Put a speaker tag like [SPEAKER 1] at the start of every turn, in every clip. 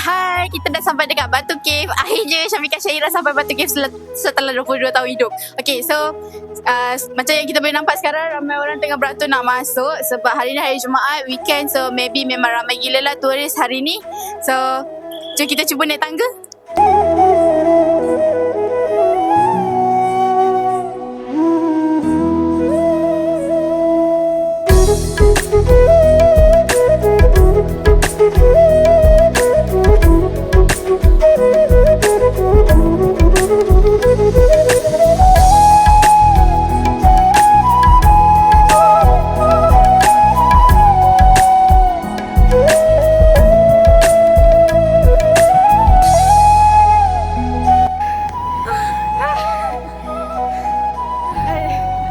[SPEAKER 1] Hai, kita dah sampai dekat Batu Cave. Akhirnya Syafiqah Syahira sampai Batu Cave setelah 22 tahun hidup. Okay, so macam yang kita boleh nampak sekarang, ramai orang tengah beratur nak masuk sebab hari ni hari Jumaat, weekend. So maybe memang ramai gila lah turis hari ni. So jom kita cuba naik tangga.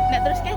[SPEAKER 1] Nak teruskan?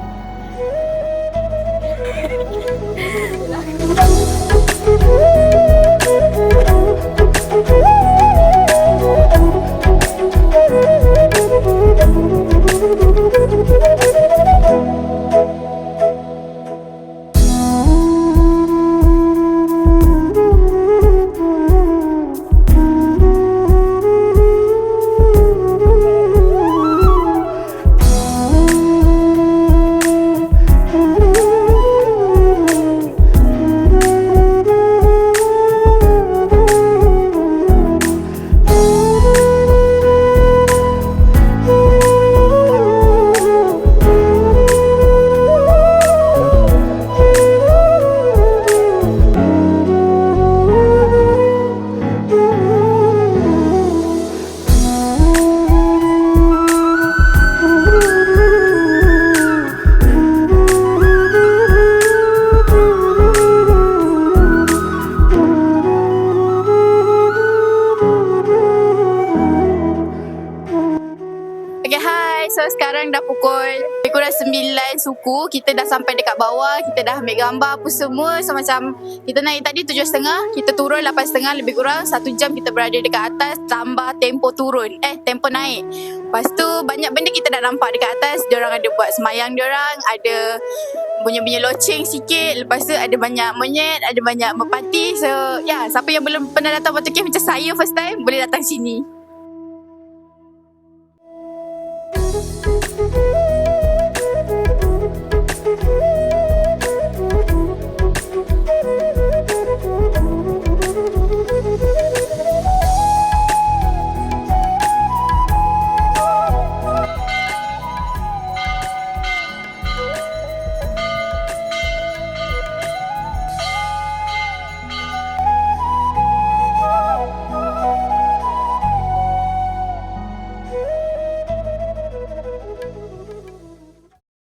[SPEAKER 1] Okay, hai. So sekarang dah pukul lebih kurang 9 suku. Kita dah sampai dekat bawah. Kita dah ambil gambar apa semua. So macam kita naik tadi 7.30, kita turun 8.30, lebih kurang 1 jam kita berada dekat atas. Tambah tempo turun, tempo naik. Lepas tu banyak benda kita dah nampak dekat atas. Diorang ada buat semayang diorang, ada bunyi-bunyi loceng sikit. Lepas tu ada banyak monyet, ada banyak merpati. So siapa yang belum pernah datang Batu Cave macam saya first time, boleh datang sini.